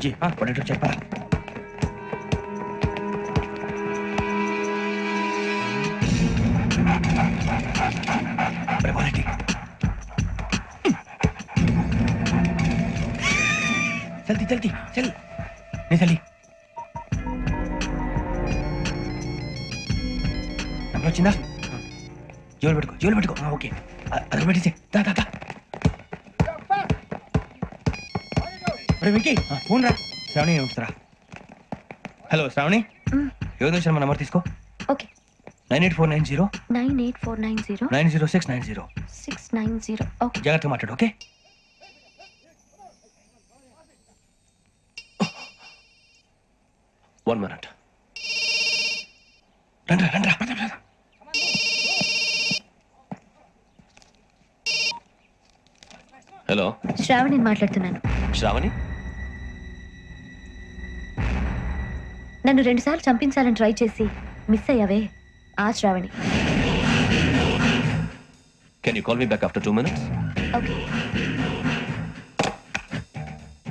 బుజ్జి పడేటో చెప్పరా. జల్దీ జల్దీ చల్ నీ చల్లి నంబర్ వచ్చిందా? జోలు పెట్టుకో ఓకే అది పెట్టేసి దా దా వెంకీ ఫోన్ రా. శ్రావణి ఉంచుతారా? హలో శ్రావణి, యోగ శర్మ నంబర్ తీసుకో. ఓకే 98490 98490 90690 690. ఓకే జాగ్రత్తగా మాట్లాడు. Okay 1 minute. రండ్రా హలో శ్రావణి మాట్లాడుతున్నాను. శ్రావణి, నన్ను 2 సార్లు చంపించాలని ట్రై చేసి మిస్ అయ్యావే, ఆ Shravani. can you call me back after 2 minutes? Okay.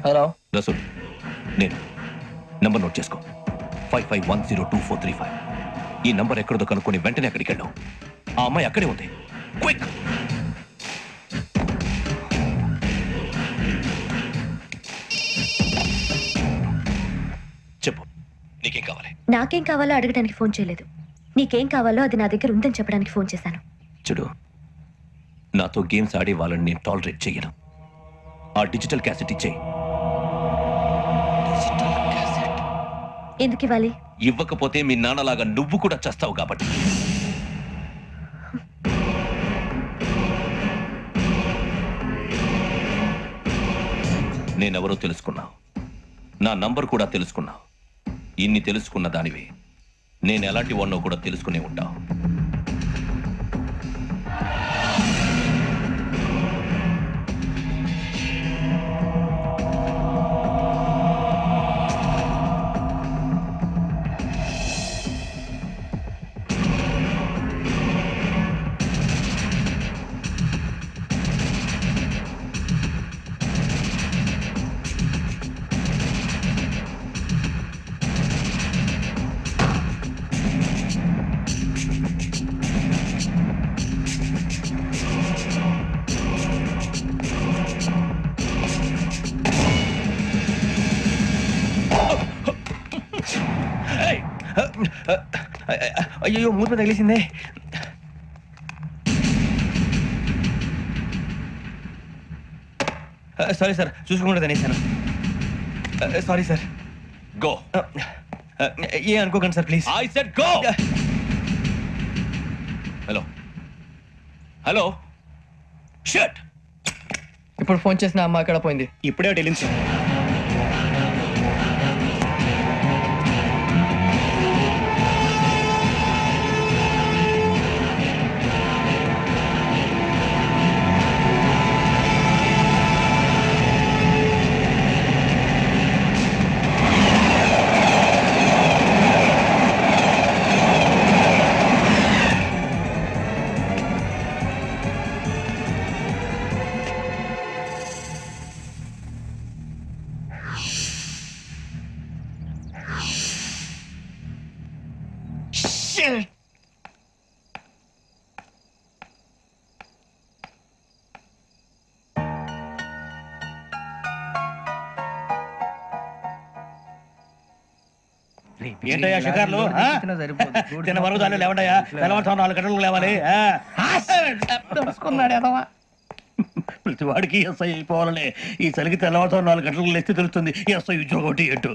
Hello Rasool, నేను నంబర్ నోట్ చేసుకో. 55102435. ఈ నంబర్ ఎక్కడదో కనుక్కొని వెంటనే అక్కడికి వెళ్ళావు. ఆ అమ్మాయి అక్కడే ఉంది. క్విక్. చెప్పు, నీకేం కావాలి? నాకేం కావాలో అడగడానికి ఫోన్ చేయలేదు. నీకేం కావాలో అది నా దగ్గర ఉందని చెప్పడానికి ఫోన్ చేశాను. చూడు, నాతో గేమ్స్ ఆడే వాళ్ళని నేను టాలరేట్ చెయ్యను. ఆ డిజిటల్ క్యాసెట్ ఇచ్చేయి. ఎందుకు ఇవ్వాలి? ఇవ్వకపోతే మీ నాన్నలాగా నువ్వు కూడా చేస్తావు కాబట్టి. నేనెవరో తెలుసుకున్నావు, నా నంబర్ కూడా తెలుసుకున్నావు. ఇన్ని తెలుసుకున్న దానివి నేను ఎలాంటి వాడినో కూడా తెలుసుకునే ఉంటావు. అయ్యో మూత తగిలేసిందే. సారీ సార్, చూసుకోకుండా తినేసాను. Sorry sir. గో. ఏ అనుకోకండి sir please. I said go. Hello hello shut. ఇప్పుడు ఫోన్ చేసిన అమ్మ ఎక్కడ పోయింది? ఇప్పుడే వెళ్ళింది సార్. ఏంటయ్యా షికార్లు? తిన్న వరకు దాన్ని లేవండయ్యా. తెల్లవారుతాం 4 గంటలకు లేవాలి. ప్రతి వాడికి ఎస్ఐ అయిపోవాలని ఈ చలికి తెల్లవారుతాం 4 గంటలకు లేస్తే తెలుస్తుంది ఎస్ఐ ఉద్యోగం ఒకటి ఎటు.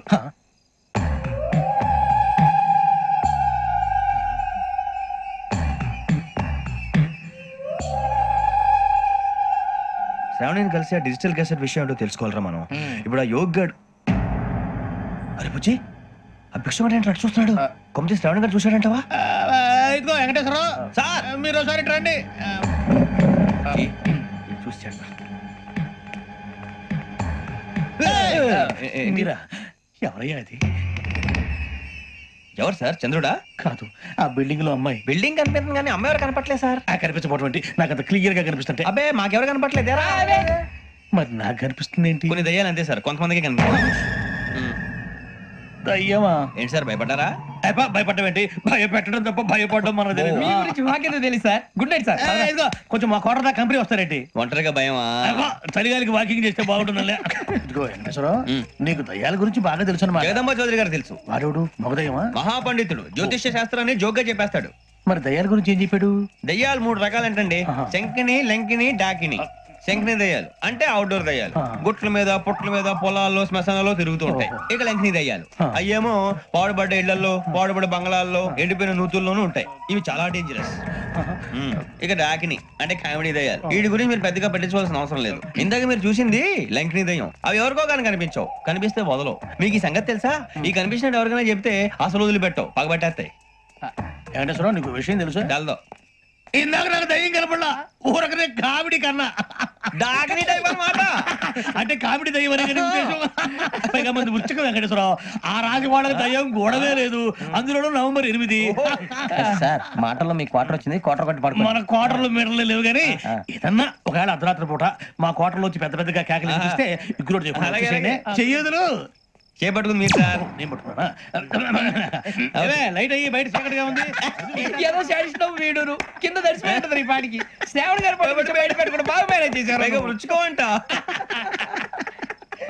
శ్రావణిని కలిసి ఆ డిజిటల్ క్యాసెట్ విషయం ఏంటో తెలుసుకోవాలరా మనం. ఇప్పుడు ఆ యోగ్ గడ్ అరే బుజ్జి ఆ భిక్షం అంటే అటు చూస్తున్నాడు. కొమ్మతి శ్రావణి గారు చూశాడంటవా? ఇదిగో వెంకటేశ్వరరావు సార్, మీరు ఒకసారి రండి. చూశాడు మీరా? ఎవరయ్యా అది? ఎవరు సార్? చంద్రుడా? కాదు, ఆ బిల్డింగ్ లో అమ్మాయి. బిల్డింగ్ కనిపిస్తుంది కానీ అమ్మాయి ఎవరు కనపట్లేదు సార్. కనిపించబోటువంటి నాకు అంత క్లియర్ గా కనిపిస్తుంటే. అబ్బే మాకెవరు కనపట్లేదు. మరి నాకు కనిపిస్తుంది ఏంటి? కొన్ని దయ్యాలు అంతే సార్, కొంతమందికి కనిపిస్తుంది. దయ్యమా? ఏంటి సార్ భయపడ్డారా? భయపడడం ఏంటి? భయపెట్టడం తప్ప భయపడడం మనకు తెలియదు. మీ గురించి మాకేదో తెలుసు సార్. Good night sir. ఇదిగో కొంచెం మా కోట దాకా కంపెనీ వస్తారేంటి? ఒంటరిగా భయమా? చలిగాలికి వాకింగ్ చేస్తే బాగుంటుందిలే. ఇదిగో వెంకటేశ్వరరావు, నీకు దయ్యాల గురించి బాగా తెలుసు అన్నమాట. జగదంబ చౌదరి గారు తెలుసు. వాడేవుడు మగదయ్యమా? మహాపండితుడు, జ్యోతిష్య శాస్త్రాన్ని జోగ్గా చెప్పేస్తాడు. మరి దయ్యాల గురించి ఏం చెప్పాడు? దయ్యాలు 3 రకాలంటండి. శంకిని, లంకిని, డాకిని. శంకిని దయ్యాలు అంటే అవుట్డోర్ దయ్యాలు, గుట్ల మీద పుట్ల మీద పొలాల్లో శ్మశానాల్లో తిరుగుతూ ఉంటాయి. ఇక లంకిని దయ్యాలు అయ్యేమో పాడుబడ్డ ఇళ్లలో, పాడుబడ్డ బంగ్లాల్లో, ఎండిపోయిన నూతుల్లోనూ ఉంటాయి. ఇవి చాలా డేంజరస్. ఇక డాకిని అంటే కామెడీ దయ్యాలు. వీటి గురించి మీరు పెద్దగా పట్టించుకోవాల్సిన అవసరం లేదు. ఇందాక మీరు చూసింది లంకిని దయ్యం. అవి ఎవరికో కానీ కనిపించవు, కనిపిస్తే వదలవు. మీకు ఈ సంగతి తెలుసా? ఈ కనిపించినట్టు ఎవరికైనా చెప్తే అసలు వదిలిపెట్టవు, పగబట్టేస్తాయి. వెంకటేశ్వరరావు, నీకు విషయం తెలుసు? డల్దో ఇందాక నాకు దయ్యం కనపడలా, ఊరకనే కామెడీ కన్నా. డాకిని టైప్ అన్నమాట. అంటే కామెడీ దయ్యం అనే కదా ఉద్దేశం. పైగా మంది ఉచ్చక వెంకటేశ్వరరావు, ఆ రాజవాడకి దయ్యం గొడవే లేదు. అందులోనూ నవంబర్ 8. సార్ మాటల్లో మీకు క్వార్టర్ వచ్చింది. క్వార్టర్ కొట్టి పడుకో. మన క్వార్టర్లో మీటర్లు లేవు కానీ ఏదన్నా ఒకవేళ అర్ధరాత్రి పూట మా క్వార్టర్లో వచ్చి పెద్ద పెద్దగా కేకలు చూస్తే ఇగ్గురు చెయ్యదులు చేపట్టుకుంది మీరు సార్. నేను పట్టుకున్నా. లైట్ అయ్యి బయట చీకటిగా ఉంది. ఏదో శాడిస్తాం వీడును కింద దర్శనం ఈ పాటికి. శ్రావణ్ గారు పట్టుకొచ్చి బయట పెట్టుకుంటే బాగా మేనేజ్ చేశారు. పైగా రుచుకోవంట.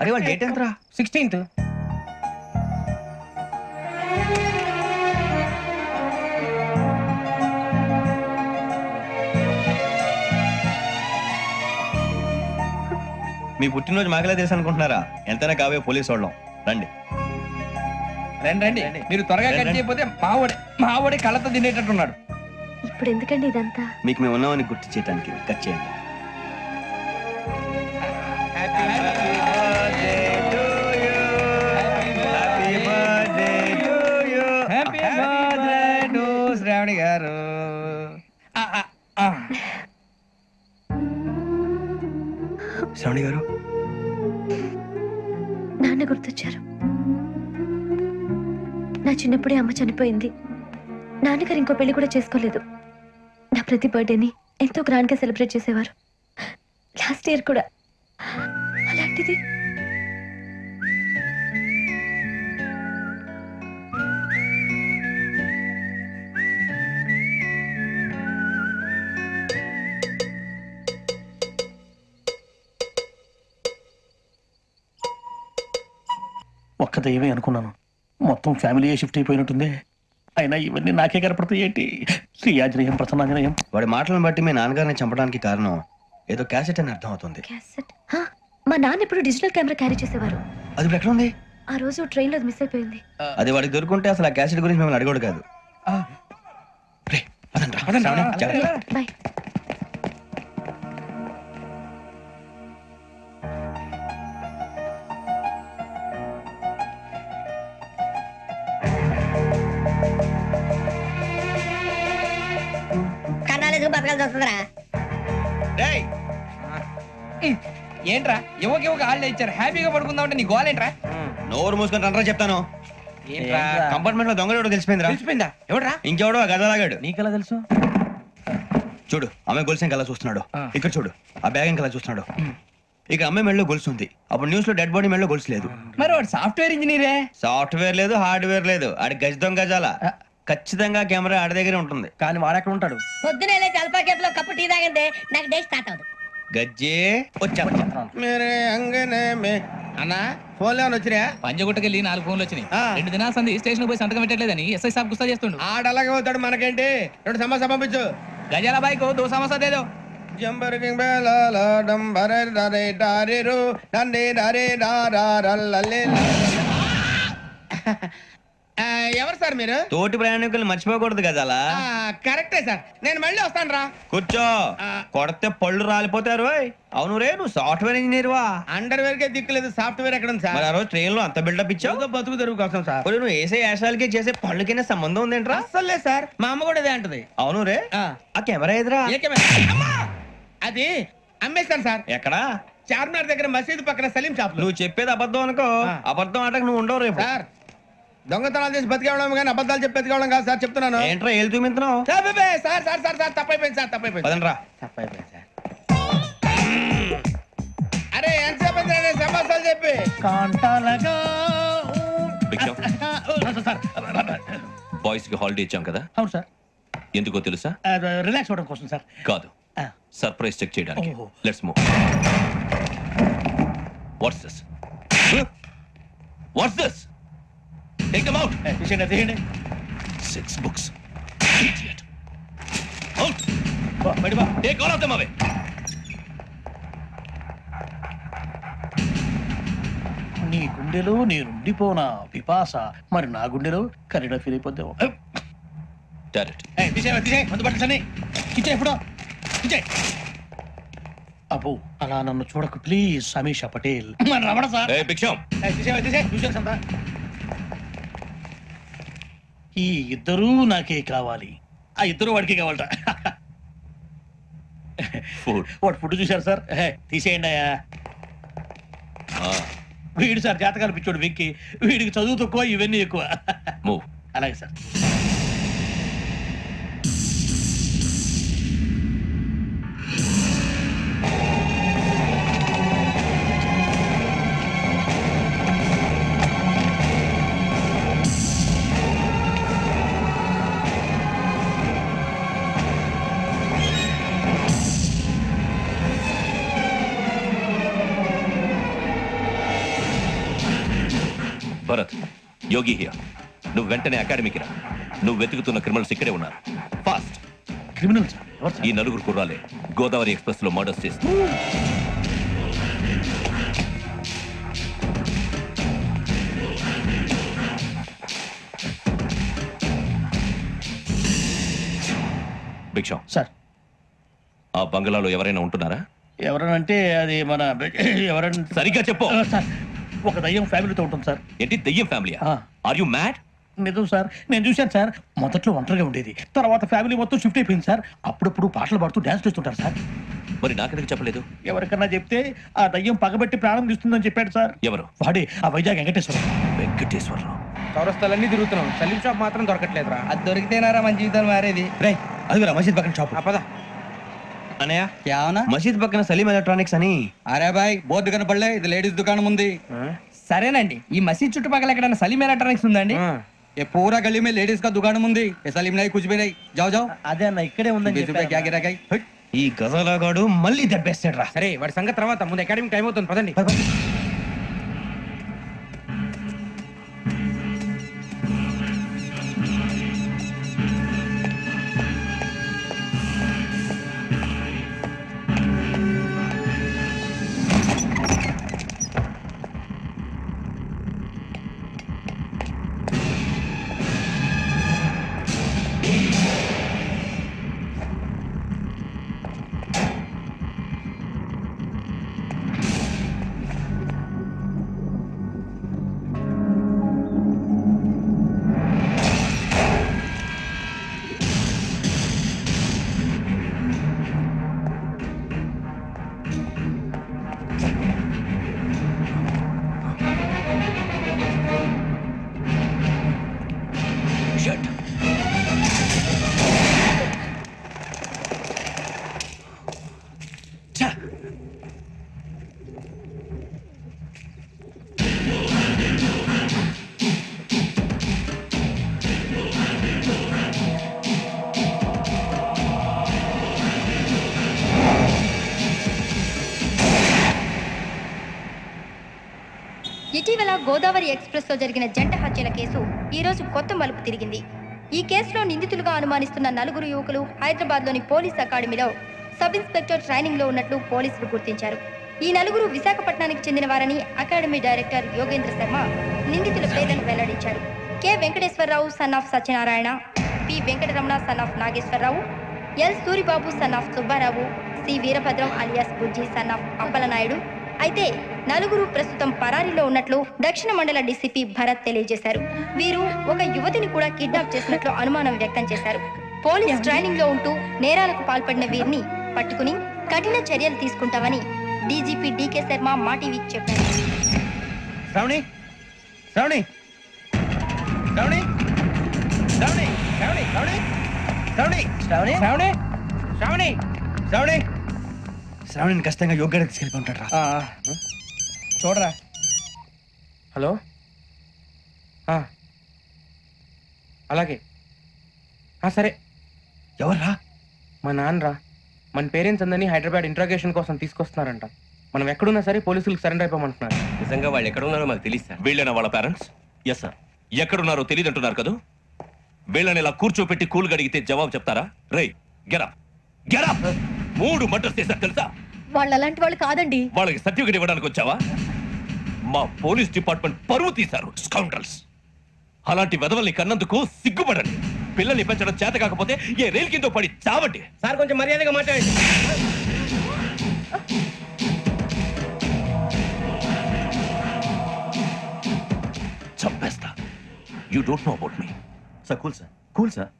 అరే వాళ్ళు డేట్ ఎంతరా? 16th. మీ పుట్టినరోజు మాకలే తెలుసు అనుకుంటున్నారా? ఎంతైనా కావే పోలీసు వాళ్ళం. రండి రండి మీరు త్వరగా కట్ చేయకపోతే మావోడే కళ్ళతో తినేటట్టున్నాడు. ఇప్పుడు ఎందుకండి ఇదంతా? మీకు మేము ఉన్నామని గుర్తు చేయడానికి కట్ చేయండి. శ్రావణి గారు శ్రావణి గారు నాన్న గుర్తొచ్చారు. నా చిన్నప్పుడే అమ్మ చనిపోయింది. నాన్నగారు ఇంకో పెళ్లి కూడా చేసుకోలేదు. నా ప్రతి బర్త్డేని ఎంతో గ్రాండ్ గా సెలబ్రేట్ చేసేవారు. లాస్ట్ ఇయర్ కూడా. అలాంటిది ఒక్క దయ్యమే అనుకున్నాను, మొత్తం ఫ్యామిలీ షిఫ్ట్ అయిపోయినట్టుంది. అయినా ఇవన్నీ నాకే కనపడతాయి ఏంటి? శ్రీ ఆంజనేయం ప్రసన్నాంజనేయం. వాడి మాటలను బట్టి మీ నాన్నగారిని చంపడానికి కారణం ఏదో క్యాసెట్ అని అర్థం అవుతుంది. క్యాసెట్. మా నాన్న ఎప్పుడు డిజిటల్ కెమెరా క్యారీ చేసేవారు. అది ఇప్పుడు ఎక్కడ ఉంది? ఆ రోజు ట్రైన్ లో మిస్ అయిపోయింది. అది వాడికి దొరుకుంటే అసలు ఆ క్యాసెట్ గురించి మిమ్మల్ని అడగడు కాదు. బాయ్. ఏంట్రా యువక హాలిడే ఇచ్చారు, హ్యాపీగా పడుకుందాం అంటే నీ గోల్ ఏంట్రా? నోరు మూసుకొని రండ్రా చెప్తాను. కంపార్ట్మెంట్ లో దొంగలు తెలిసిపోయిందిరా. తెలిసిపోయిందా? ఎవడ్రా? ఇంకెవడో గదలాగాడు. నీకెలా తెలుసు? చూడు, అమ్మాయి గొలుసు ఇంకలా చూస్తున్నాడు. ఇక్కడ చూడు, ఆ బ్యాగ్ ఇంకలా చూస్తున్నాడు. ఇక అమ్మాయి మెడలో గొలుసు ఉంది. అప్పుడు న్యూస్ లో డెడ్ బాడీ మెడలో గొలుసు లేదు. మరి వాడు సాఫ్ట్వేర్ ఇంజనీరే. సాఫ్ట్వేర్ లేదు, హార్డ్వేర్ లేదు. ఆడి గజ దొంగ గజాల. ఖచ్చితంగా కెమెరా ఆడి దగ్గరే ఉంటుంది. కానీ వాడెక్కడ ఉంటాడు? పొద్దునే లేచి అల్పా కేఫ్ లో కప్పు టీ తాగిందే నాకు డే స్టార్ట్ అవుతుంది. గజ్జే వచ్చా అన్నా ఫోన్ లో వచ్చినాయా? పంజగుట్టకెళ్ళి 4 ఫోన్లు వచ్చినాయి. 2 దినాల సంది స్టేషన్ పోయి సంతకం పెట్టలేదని ఎస్ఐ సాబ్ గుస్తా చేస్తుండు. ఆడలాగే పోతాడు, మనకేంటి? 2 సమస్య పంపించు. గజాల బైక్ 2 సమస్య దేదో. జంబరకింగ్ బేలాల డంబరే డరే డారిరు డండే డరే డారల్లలే. ఎవరు సార్ మీరు? తోటి ప్రయాణికులు మర్చిపోకూడదు గజాల. కరెక్టే సార్, నేను మళ్ళీ వస్తాను రా. కూర్చో, కొడితే పళ్ళు రాలిపోతారు. అవును రే, నువ్వు సాఫ్ట్వేర్ ఇంజనీర్ వా? అండర్ వేర్ కే దిక్కులేదు, సాఫ్ట్వేర్ ఎక్కడ ఉంది సార్? మరి ఆ రోజు ట్రైన్ లో అంత బిల్డప్ ఇచ్చావు. బతుకు తెరుగు కోసం సార్. ఇప్పుడు నువ్వు వేసే యాశాలకి చేసే పళ్ళకైనా సంబంధం ఉందేంట్రా? అస్సలు లేదు సార్, మా అమ్మ కూడా ఇదే అంటది. అవును రే, ఆ కెమెరా ఎదురా? అది అమ్మేస్తాను సార్. ఎక్కడా? చార్మినార్ దగ్గర మసీదు పక్కన సలీం షాప్. నువ్వు చెప్పేది అబద్ధం అనుకో. అబద్ధం ఆటకు నువ్వు ఉండవు రేపు. సార్, దొంగతనాలు చేసి బతికేవడం కానీ అబద్ధాలు చెప్పి బతికేవడం కాదు సార్, చెప్తున్నాను. ఏంట్రా ఏళ్ళు చూపించినావు? సార్ సార్ సార్ సార్ తప్పైపోయింది సార్, తప్పైపోయింది. పదండ్రా. తప్పైపోయింది సార్. అరే ఎంతసేపు సమస్యలు చెప్పి కాంటాలగా భిక్షం బాయ్స్ కి హాలిడే ఇచ్చాం కదా, అవును సార్. ఎందుకో తెలుసా? రిలాక్స్ అవ్వడం కోసం సార్. కాదు, సర్ప్రైజ్ చెక్ చేయడానికి. ఓహో. Let's move. What's this? What's this? Take them out. తీయండి. 6 books. Idiot. Out. బయట బా. Take all of them away. నీ గుండెలో నేనుండిపోనా పిపాస, మరి నా గుండెలో కరీడా ఫీల్ అయిపోద్దాం. Direct. అబ్బో అలా నన్ను చూడకు please Sameesha Patel. Ramana sir. Hey, Big Sham. ఈ ఇద్దరూ నాకే కావాలి, ఆ ఇద్దరు వాడికి కావాలట. Food. వాడు ఫుడ్ చూశారు సార్. తీసేయండి అయ్యా. వీడు సార్ జాతకాలు పిచ్చోడు వెక్కి, వీడికి చదువు తక్కువ ఇవన్నీ ఎక్కువ. Move. అలాగే సార్. Bharat, Yogi here. నువ్వు వెంటనే అకాడమీకి రా. నువ్వు వెతుకుతున్న క్రిమినల్స్ ఇక్కడే ఉన్నారు. ఫాస్ట్. Criminal sir? ఎవరు సార్? ఈ నలుగురు కుర్రాలే గోదావరి ఎక్స్ప్రెస్ లో మర్డర్స్ చేసి. భిక్షం సార్. ఆ బంగ్లాలో ఎవరైనా ఉంటున్నారా? ఎవరనంటే అది మన ఎవరంటే సరిగ్గా చెప్పు. సార్, ఒక దయ్యం ఫ్యామిలీతో ఉంటుంది సార్. ఏంటి దెయ్యం ఫ్యామిలీ? Are you mad? నిజం సార్, నేను చూశాను సార్. మొదట్లో ఒంటరిగా ఉండేది, తర్వాత ఫ్యామిలీ మొత్తం షిఫ్ట్ అయిపోయింది సార్. అప్పుడప్పుడు పాటలు పాడుతూ డాన్స్ చేస్తుంటారు సార్. మరి నాకెందుకు చెప్పలేదు? ఎవరికన్నా చెప్తే ఆ దయ్యం పగబెట్టి ప్రాణం తీస్తుందని చెప్పాడు సార్. ఎవరు? వాడే ఆ వైజాగ్ వెంకటేశ్వరరావు. వెంకటేశ్వరరావు. చౌరస్తాలన్నీ తిరుగుతున్నాం, సలీం షాప్ మాత్రం దొరకట్లేదురా. అది దొరికితేనారా మన జీవితాలు మారేది. రేయ్, అదిగురా మసీద్ పక్కన షాప్. పద. అనయ్య, क्या होना? మసీద్ పక్కన సలీం ఎలక్ట్రానిక్స్ అని. అరే బాయ్, బోర్డు కనపడలే, ఇది లేడీస్ దుకాణం ఉంది. సరేనండి, ఈ మసీద్ చుట్టుపక్కల ఎక్కడైనా సలీం ఎలక్ట్రానిక్స్ ఉందండి? ये पूरा गली में लेडीज का दुकान मुंदी, ये सलीम नहीं कुछ भी नहीं. जाओ जाओ. అదే అన్న ఇక్కడే ఉందని 20 रुपए क्या गिरा गई. ఈ గజాలగాడు మళ్ళీ దెబ్బేస్తాడు రా. సరే వాడి సంగతి తర్వాత, ముందు అకాడమిక్ టైం అవుతుంది, పదండి. ఇటీవల గోదావరి ఎక్స్ప్రెస్ లో జరిగిన జంట హత్యల కేసు ఈ రోజు కొత్త మలుపు తిరిగింది. ఈ కేసులో నిందితులుగా అనుమానిస్తున్న నలుగురు యువకులు హైదరాబాద్ లోని పోలీస్ అకాడమీలో సబ్ ఇన్స్పెక్టర్ ట్రైనింగ్ లో ఉన్నట్లు పోలీసులు గుర్తించారు. ఈ నలుగురు విశాఖపట్నానికి చెందిన వారని అకాడమీ డైరెక్టర్ యోగేంద్ర శర్మ నిందితుల పేర్లను వెల్లడించారు. K Venkateswararao son of Satyanarayana, P Venkataramana son of Nageswararao, L Suribabu son of Subbarao, C Veerabhadram alias Bujji son of Appalanaidu. అయితే నలుగురు ప్రస్తుతం పరారీలో ఉన్నట్లు దక్షిణ మండల డీసీపీ భరత్ తెలియజేశారు. వీరు ఒక యువతిని కూడా కిడ్నాప్ చేసినట్లు అనుమానం వ్యక్తం చేశారు. పోలీస్ ట్రైనింగ్ లో ఉంటూ నేరాలకు పాల్పడిన వీరిని పట్టుకుని కఠిన చర్యలు తీసుకుంటామని డీజీపీ డీకే శర్మ మా టీవీకి చెప్పారు. శ్రావణి, శ్రావణి, శ్రావణి, శ్రావణి, శ్రావణి, శ్రావణి, శ్రావణి, శ్రావణి, శ్రావణి, శ్రావణి, శ్రావణి, శ్రావణిని ఖచ్చితంగా యోగ్యత తీసుకెళ్ళి ఉంటాడు రా. చూడరా. హలో, అలాగే సరే. ఎవర్రా? మా నాన్నరా. మన పేరెంట్స్ అందరినీ హైదరాబాద్ ఇంట్రాగేషన్ కోసం తీసుకొస్తున్నారంట. మనం ఎక్కడున్నా సరే పోలీసులకు సరెండర్ అయిపోమంటున్నారు. నిజంగా వాళ్ళు ఎక్కడ ఉన్నారో మాకు తెలియదు సార్. వీళ్ళైనా వాళ్ళ పేరెంట్స్? Yes sir. ఎక్కడున్నారో తెలియదంటున్నారు కదా. వీళ్ళని ఇలా కూర్చోపెట్టి కూల్ గడిగితే జవాబు చెప్తారా? రేయ్ గెటప్ గెటప్. 3 మర్డర్స్ చేశారు తెలుసా? వాళ్ళు అలాంటి వాళ్ళు కాదండి. వాళ్ళకి సర్టిఫికేట్ ఇవ్వడానికి వచ్చావా? మా పోలీస్ డిపార్ట్మెంట్ పరువు తీశారు స్కౌండ్రల్స్. అలాంటి వెధవల్ని కన్నందుకు సిగ్గుపడండి. పిల్లల్ని పెంచడం చేత కాకపోతే ఏ రైలు కింద పడి చావండి. సార్ కొంచెం మర్యాదగా మాట్లాడండి. చంపేస్తా. You don't know about me. Sir cool sir.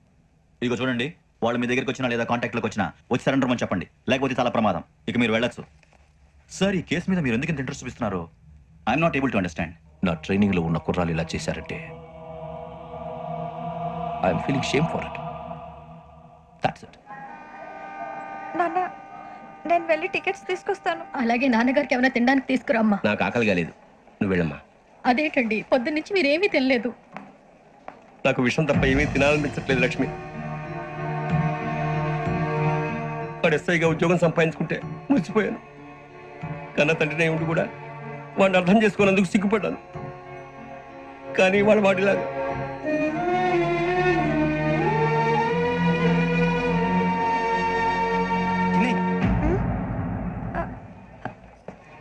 ఇదిగో చూడండి, వాళ్ళు మీ దగ్గరికి వచ్చినా లేదా కాంటాక్ట్లోకి వచ్చినా వచ్చి సరెండర్ అని చెప్పండి, లేకపోతే చాలా ప్రమాదం. ఇక మీరు వెళ్ళొచ్చు. సార్, ఈ కేసు మీద మీరు ఎందుకు ఇంత ఇంట్రెస్ట్ చూపిస్తున్నారు? I'm not able to understand. నా ట్రైనింగ్ లో ఉన్న కుర్రాలు ఇలా చేశారంటే I'm feeling shame for it. That's it. నాన్న, నేను వెళ్ళి టికెట్స్ తీసుకొస్తాను. అలాగే నాన్నగారికి ఏమైనా తినడానికి తీసుకురమ్మా. నాకు ఆకలి కాలేదు, నువ్వు వెళ్ళమ్మా. అదేంటండి, పొద్దున్నుంచి మీరేమీ తినలేదు. నాకు విషయం తప్ప ఏమీ తినాలనిపించట్లేదు లక్ష్మి. వాడు ఎస్ఐగా ఉద్యోగం సంపాదించుకుంటే మురిసిపోయాను. కన్న తండ్రినే ఉండి కూడా వాడిని అర్థం చేసుకున్నందుకు సిగ్గుపడ్డాను. కానీ వాడిలాగా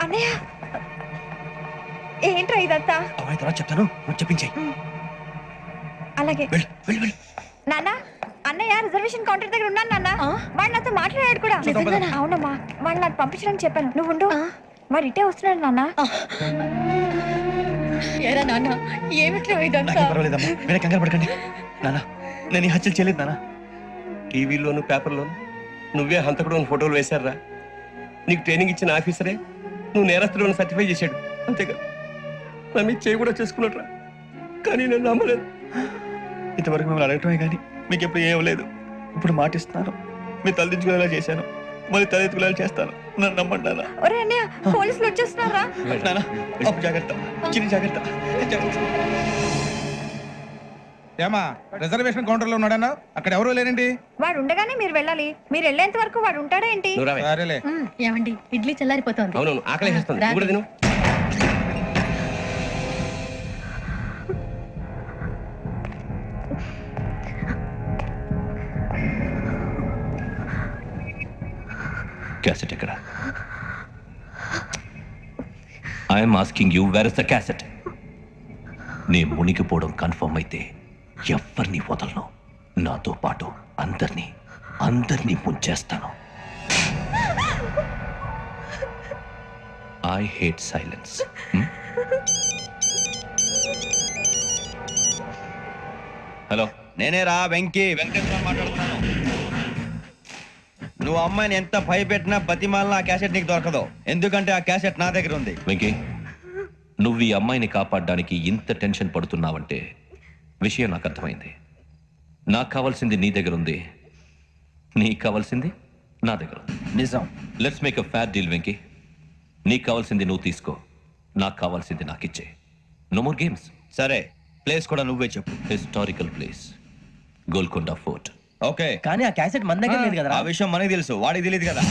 అన్నయ్య, ఏంట్రా ఇదంతా? చెప్తాను, చెప్పించే. అలాగే నాన్న. అన్నయ్య రిజర్వేషన్ కౌంటర్ దగ్గర ఉన్నాను నాన్న. వాడు నాతో మాట్లాడాడు కూడా. అవునమ్మా, వాడు నాకు పంపించడానికి చెప్పాను. నువ్వు ఉండు, వాడు ఇటే వస్తున్నాడు నాన్న. ఏరా నాన్న, ఏమిట్రా ఇదంతా? పర్వాలేదమ్మా, మీరు కంగారు పడకండి. నాన్న, నేను ఈ హత్యలు చేయలేదు నాన్న. టీవీలోను పేపర్లోను నువ్వే హంతకుడు అని ఫోటోలు వేశారా? నీకు ట్రైనింగ్ ఇచ్చిన ఆఫీసరే నువ్వు నేరస్తులను సర్టిఫై చేశాడు, అంతేగా. నా మీద చేయి కూడా చేసుకున్నట్రా, కానీ నేను నమ్మలేదు. ఇంతవరకు మిమ్మల్ని అడగటమే కానీ మీకు ఎప్పుడు ఏం లేదు. ఇప్పుడు మాటిస్తున్నాను, మీరు తలదించుకునేలా చేశాను, మళ్ళీ తలెత్తుకునేలా చేస్తాను. నన్ను నమ్మండి నాన్న. ఒరే అన్నయ్య, పోలీసులు వచ్చేస్తున్నారా? నాన్న, అప్పు జాగ్రత్త, చిన్న జాగ్రత్త. ఏమా రిజర్వేషన్ కౌంటర్ లో ఉన్నాడన్నా? అక్కడ ఎవరు లేనండి. వాడు ఉండగానే మీరు వెళ్ళాలి. మీరు వెళ్ళేంత వరకు వాడు ఉంటాడా ఏంటి? సరేలే. ఏమండి, ఇడ్లీ చల్లారిపోతుంది. అవునవును, ఆకలి. క్యాసెట్ ఎక్కడ? I'm asking you, where is the cassette? నే మునిగిపోవడం కన్ఫర్మ్ అయితే ఎవ్వరిని వదలను. నాతో పాటు అందరినీ ముంచేస్తాను. I hate silence. హలో, నేనేరా వెంకీ, వెంకటేశ్వర మాట్లాడుతున్నాను. నువ్వు అమ్మాయిని ఎంత భయపెట్టినా బతిమాలినా ఆ క్యాసెట్ నీకు దొరకదు. ఎందుకంటే ఆ క్యాసెట్ నా దగ్గర ఉంది. వెంకీ, నువ్వు ఈ అమ్మాయిని కాపాడడానికి ఇంత టెన్షన్ పడుతున్నావంటే విషయం నాకు అర్థమైంది. నాకు కావాల్సింది నీ దగ్గర ఉంది, నీకు కావాల్సింది నా దగ్గర ఉంది. నిజం. Let's make a fair deal Venky. నీకు కావాల్సింది నువ్వు తీసుకో, నాకు కావాల్సింది నాకు ఇచ్చే. No more games. సరే, ప్లేస్ కూడా నువ్వే చెప్పు. Historical place, Golconda fort. Okay, కానీ ఆ క్యాసెట్ మన దగ్గర లేదు కదా. ఆ విషయం మనకి తెలుసు, వాడికి తెలియదు కదా.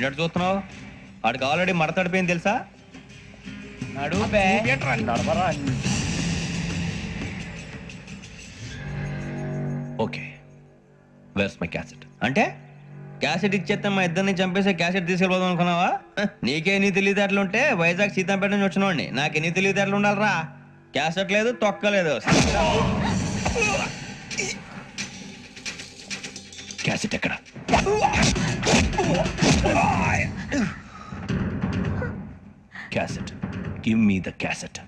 ఏంటంటే చూస్తున్నావు? వాడికి ఆల్రెడీ మడతడిపోయింది తెలుసా? Okay, where's my cassette? అంటే క్యాసెట్ ఇచ్చేస్తే మా ఇద్దరిని చంపేసి క్యాసెట్ తీసుకెళ్ళిపోదాం అనుకున్నావా? నీకే ఎన్ని తెలివితేటలు ఉంటే వైజాగ్ సీతంపేట నుంచి వచ్చినోడిని నాకు ఎన్ని తెలివితేటలు ఉండాలిరా? క్యాసెట్ లేదు, తొక్కలేదు. క్యాసెట్ ఎక్కడ? Cassette, give me the cassette.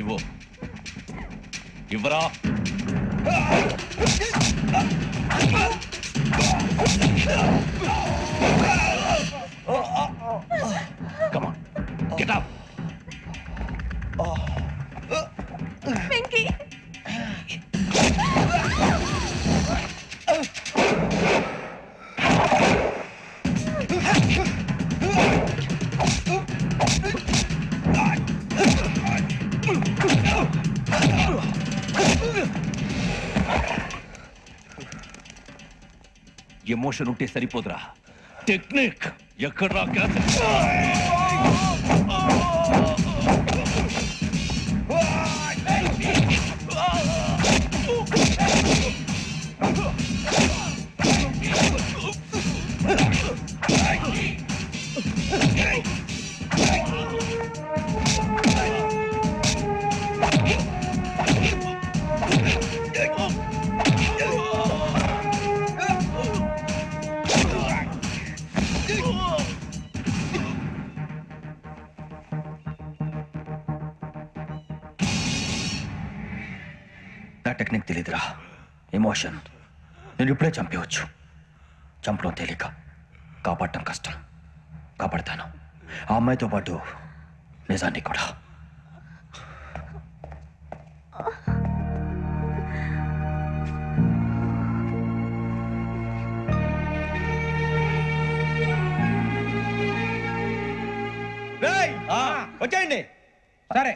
ఇవ్వు, ఇవ్వరా. Come on, get up. Venky emotion ఉంటే సరిపోదురా, టెక్నిక్ ఎక్కడ్రా? క్యాసెట్ నా టెక్నిక్ తెలీదురా. ఎమోషన్ నేను ఇప్పుడే చంపేవచ్చు. చంపడం తేలిక, కాపాడటం కష్టం. కాపాడతాను ఆ అమ్మాయితో పాటు నిజాన్ని కూడా. వచ్చేయండి. సరే